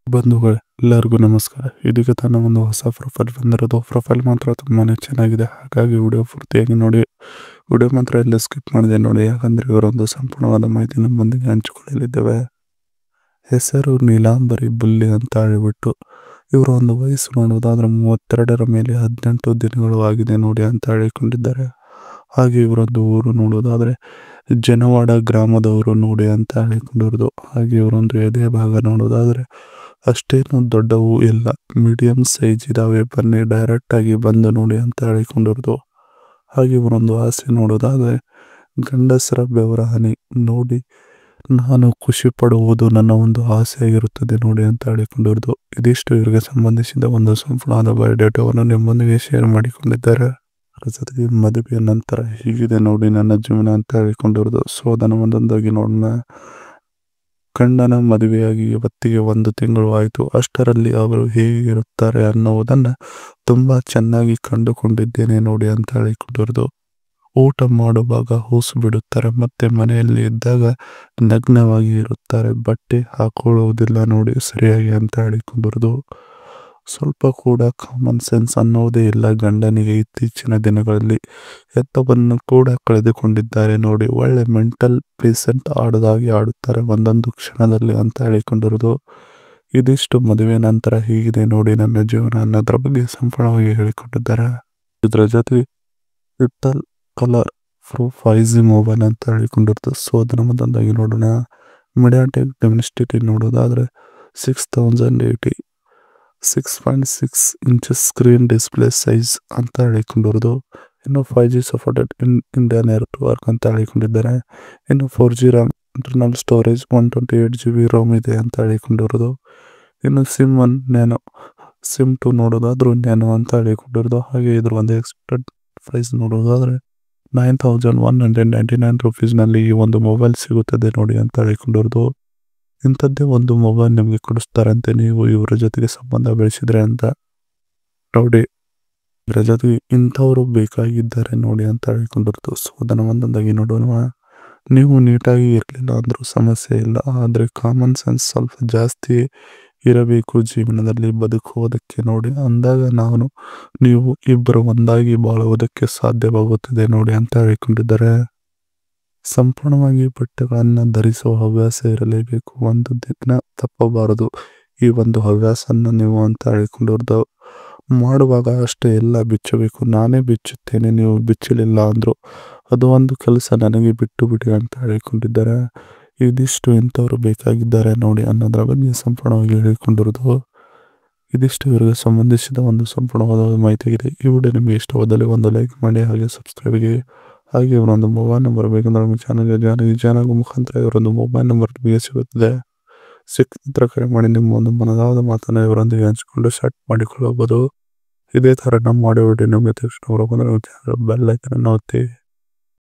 ಬಂಧುಗಳೇ ಎಲ್ಲರಿಗೂ ನಮಸ್ಕಾರ. ಇದೀಗ ತಾನೇ ಒಂದು ಹೊಸ ಪ್ರೊಫೈಲ್ ಬಂದಿರೋದು. ಪ್ರೊಫೈಲ್ ಮಾತ್ರ ತುಂಬಾನೇ ಚೆನ್ನಾಗಿದೆ, ಹಾಗಾಗಿ ವಿಡಿಯೋ ಪೂರ್ತಿಯಾಗಿ ನೋಡಿ. ವಿಡಿಯೋ ಮಾತ್ರ ಎಲ್ಲ ಸ್ಕಿಪ್ ಮಾಡಿದೆ ನೋಡಿ, ಯಾಕಂದ್ರೆ ಇವರೊಂದು ಸಂಪೂರ್ಣವಾದ ಮಾಹಿತಿ ನಮ್ಮೊಂದಿಗೆ ಹಂಚಿಕೊಳ್ಳಲಿದ್ದೇವೆ. ಹೆಸರು ನೀಲಾಂಬರಿ ಬುಲ್ಲಿ ಅಂತ ಹೇಳಿಬಿಟ್ಟು ಇವರ ಒಂದು ವಯಸ್ಸು ನೋಡುವುದಾದ್ರೆ 32ರ ಮೇಲೆ 18 ದಿನಗಳು ಆಗಿದೆ ನೋಡಿ ಅಂತ ಹೇಳಿಕೊಂಡಿದ್ದಾರೆ. ಹಾಗೆ ಇವರೊಂದು ಊರು ನೋಡುವುದಾದ್ರೆ ಜನವಾಡ ಗ್ರಾಮದವರು ನೋಡಿ ಅಂತ ಹೇಳಿಕೊಂಡಿರೋದು. ಹಾಗೆ ಇವರೊಂದು ಎದೆ ಭಾಗ ನೋಡುವುದಾದ್ರೆ ಅಷ್ಟೇನು ದೊಡ್ಡವು ಇಲ್ಲ, ಮೀಡಿಯಂ ಸೈಜ್ ಇದಾವೆ, ಬನ್ನಿ ಡೈರೆಕ್ಟ್ ಆಗಿ ಬಂದು ನೋಡಿ ಅಂತ ಹೇಳಿಕೊಂಡಿರೋದು. ಹಾಗೆ ಇವರೊಂದು ಆಸೆ ನೋಡೋದಾದ್ರೆ ಗಂಡಸರ ಬೆವರ ಹನಿ ನೋಡಿ ನಾನು ಖುಷಿ ಪಡುವುದು ನನ್ನ ಒಂದು ಆಸೆ ಆಗಿರುತ್ತದೆ ನೋಡಿ ಅಂತ ಹೇಳಿಕೊಂಡಿರೋದು. ಇದಿಷ್ಟು ಇವರಿಗೆ ಸಂಬಂಧಿಸಿದ ಒಂದು ಸಂಪೂರ್ಣವಾದ ಬಯೋಡೇಟಾವನ್ನು ನಿಮ್ಮೊಂದಿಗೆ ಶೇರ್ ಮಾಡಿಕೊಂಡಿದ್ದಾರೆ. ಅದರ ಜೊತೆಗೆ ಮದುವೆಯ ನಂತರ ಹೀಗಿದೆ ನೋಡಿ ನನ್ನ ಜೀವನ ಅಂತ ಹೇಳಿಕೊಂಡಿರೋದು. ಸೊ ಅದನ್ನು ಒಂದೊಂದಾಗಿ ನೋಡೋಣ. ಗಂಡನ ಮದುವೆಯಾಗಿ ಇವತ್ತಿಗೆ 1 ತಿಂಗಳು ಆಯಿತು. ಅಷ್ಟರಲ್ಲಿ ಅವರು ಹೇಗಿರುತ್ತಾರೆ ಅನ್ನುವುದನ್ನು ತುಂಬ ಚೆನ್ನಾಗಿ ಕಂಡುಕೊಂಡಿದ್ದೇನೆ ನೋಡಿ ಅಂತ ಹೇಳಿಕೊಂಡಿರೋದು. ಊಟ ಮಾಡುವಾಗ ಹೂಸು ಬಿಡುತ್ತಾರೆ, ಮತ್ತೆ ಮನೆಯಲ್ಲಿ ಇದ್ದಾಗ ನಗ್ನವಾಗಿ ಇರುತ್ತಾರೆ, ಬಟ್ಟೆ ಹಾಕೊಳ್ಳುವುದಿಲ್ಲ ನೋಡಿ ಸರಿಯಾಗಿ ಅಂತ ಹೇಳಿಕೊಂಡಿರೋದು. ಸ್ವಲ್ಪ ಕೂಡ ಕಾಮನ್ ಸೆನ್ಸ್ ಅನ್ನೋದೇ ಇಲ್ಲ ಗಂಡನಿಗೆ. ಇತ್ತೀಚಿನ ದಿನಗಳಲ್ಲಿ ಎತ್ತವನ್ನು ಕೂಡ ಕಳೆದುಕೊಂಡಿದ್ದಾರೆ ನೋಡಿ. ಒಳ್ಳೆ ಮೆಂಟಲ್ ಪೇಷಂಟ್ ಆಡೋದಾಗಿ ಆಡುತ್ತಾರೆ ಒಂದೊಂದು ಕ್ಷಣದಲ್ಲಿ ಅಂತ ಹೇಳಿಕೊಂಡಿರೋದು. ಇದಿಷ್ಟು ಮದುವೆ ನಂತರ ಹೀಗಿದೆ ನೋಡಿ ನನ್ನ ಜೀವನ ಅನ್ನೋದ್ರ ಬಗ್ಗೆ ಸಂಪೂರ್ಣವಾಗಿ ಹೇಳಿಕೊಂಡಿದ್ದಾರೆ. ಇದರ ಜೊತೆ digital colour proof 5G mobile ಅಂತ ಹೇಳಿಕೊಂಡಿರೋದು. ಸೊ ಅದನ್ನು ಒಂದೊಂದಾಗಿ ನೋಡೋಣ. ಮೀಡಿಯಾಟೆಕ್ ಡೆಮಿನಿಸ್ಟಿಟಿ ನೋಡೋದಾದ್ರೆ 6080 6.6 ಇಂಚಸ್ ಸ್ಕ್ರೀನ್ ಡಿಸ್ಪ್ಲೇ ಸೈಜ್ ಅಂತ ಹೇಳಿಕೊಂಡಿರೋದು. ಇನ್ನು 5G ಸಪೋರ್ಟೆಡ್ ಇಂಡಿಯಾ ನೆಟ್ವರ್ಕ್ ಅಂತ ಹೇಳಿಕೊಂಡಿದ್ದಾರೆ. ಇನ್ನು 4G RAM, internal storage 128GB Rome ಇದೆ ಅಂತ ಹೇಳಿಕೊಂಡಿರೋದು. ಇನ್ನು ಸಿಮ್ 1 ನ್ಯಾನೋ, ಸಿಮ್ 2 ನೋಡೋದಾದ್ರೂ ನ್ಯಾನೋ ಅಂತ ಹೇಳಿಕೊಂಡಿರೋದು. ಹಾಗೆ ಇದ್ರ ಒಂದು ಎಕ್ಸ್ಪೆಕ್ಟೆಡ್ ಪ್ರೈಸ್ ನೋಡೋದಾದ್ರೆ 9199 ರುಪೀಸ್ನಲ್ಲಿ ಈ ಒಂದು ಮೊಬೈಲ್ ಸಿಗುತ್ತದೆ ನೋಡಿ ಅಂತ ಹೇಳಿಕೊಂಡಿರೋದು. ಇಂಥದ್ದೇ ಒಂದು ಮೊಬೈಲ್ ನಿಮಗೆ ಕೊಡಿಸ್ತಾರಂತೆ ನೀವು ಇವರ ಜೊತೆಗೆ ಸಂಬಂಧ ಬೆಳೆಸಿದ್ರೆ ಅಂತ ನೋಡಿ. ಇದರ ಜೊತೆಗೆ ಇಂಥವರು ಬೇಕಾಗಿದ್ದಾರೆ ನೋಡಿ ಅಂತ ಹೇಳಿಕೊಂಡಿರೋದು. ಸೊ ಅದನ್ನು ಒಂದೊಂದಾಗಿ ನೋಡೋಣ. ನೀವು ನೀಟಾಗಿ ಇರಲಿಲ್ಲ ಅಂದರೂ ಸಮಸ್ಯೆ ಇಲ್ಲ, ಆದರೆ ಕಾಮನ್ ಸೆನ್ಸ್ ಸ್ವಲ್ಪ ಜಾಸ್ತಿ ಇರಬೇಕು ಜೀವನದಲ್ಲಿ ಬದುಕುವುದಕ್ಕೆ ನೋಡಿ. ಅಂದಾಗ ನೀವು ಇಬ್ಬರು ಒಂದಾಗಿ ಬಾಳುವುದಕ್ಕೆ ಸಾಧ್ಯವಾಗುತ್ತದೆ ನೋಡಿ ಅಂತ ಹೇಳಿಕೊಂಡಿದ್ದಾರೆ. ಸಂಪೂರ್ಣವಾಗಿ ಬಟ್ಟೆಗಳನ್ನು ಧರಿಸುವ ಹವ್ಯಾಸ ಇರಲೇಬೇಕು, ಒಂದು ದಿನ ತಪ್ಪಬಾರದು ಈ ಒಂದು ಹವ್ಯಾಸನ್ನು ನೀವು ಅಂತ ಹೇಳಿಕೊಂಡಿರೋದು. ಮಾಡುವಾಗ ಅಷ್ಟೇ ಎಲ್ಲ ಬಿಚ್ಚಬೇಕು, ನಾನೇ ಬಿಚ್ಚುತ್ತೇನೆ ನೀವು ಬಿಚ್ಚಲಿಲ್ಲ ಅಂದರು ಅದು ಒಂದು ಕೆಲಸ ನನಗೆ ಬಿಟ್ಟು ಬಿಡಿ ಅಂತ ಹೇಳಿಕೊಂಡಿದ್ದಾರೆ. ಇದಿಷ್ಟು ಇಂಥವ್ರು ಬೇಕಾಗಿದ್ದಾರೆ ನೋಡಿ ಅನ್ನೋದ್ರ ಬಗ್ಗೆ ಸಂಪೂರ್ಣವಾಗಿ ಹೇಳಿಕೊಂಡಿರೋದು. ಇದಿಷ್ಟು ಇವರಿಗೆ ಸಂಬಂಧಿಸಿದ ಒಂದು ಸಂಪೂರ್ಣವಾದ ಮಾಹಿತಿಯಾಗಿದೆ. ಈ ವಿಡಿಯೋ ನಿಮಗೆ ಇಷ್ಟವಾದಲ್ಲಿ ಒಂದು ಲೈಕ್ ಮಾಡಿ, ಹಾಗೆ ಸಬ್ಸ್ಕ್ರೈಬ್ಗೆ. ಹಾಗೆ ಇವರೊಂದು ಮೊಬೈಲ್ ನಂಬರ್ ಬೇಕಂದ್ರೆ ನಮ್ಮ ಚಾನಲ್ ಮುಖಾಂತರ ಇವರೊಂದು ಮೊಬೈಲ್ ನಂಬರ್ ನಿಮಗೆ ಸಿಗುತ್ತದೆ. ಸಿಕ್ಕ ಕರೆ ಮಾಡಿ ನಿಮ್ಮ ಒಂದು ಮನದಾದ ಮಾತನ್ನು ಇವರೊಂದಿಗೆ ಹಂಚಿಕೊಂಡು ಸೆಟ್ ಮಾಡಿಕೊಳ್ಳಬಹುದು. ಇದೇ ಥರ ನಮ್ಮ ಮಾಡೋ ವಿಡಿಯೋ ನಿಮಗೆ ತಕ್ಷಣ ಬೆಲ್ ಐಕನ್ ಒತ್ತಿ.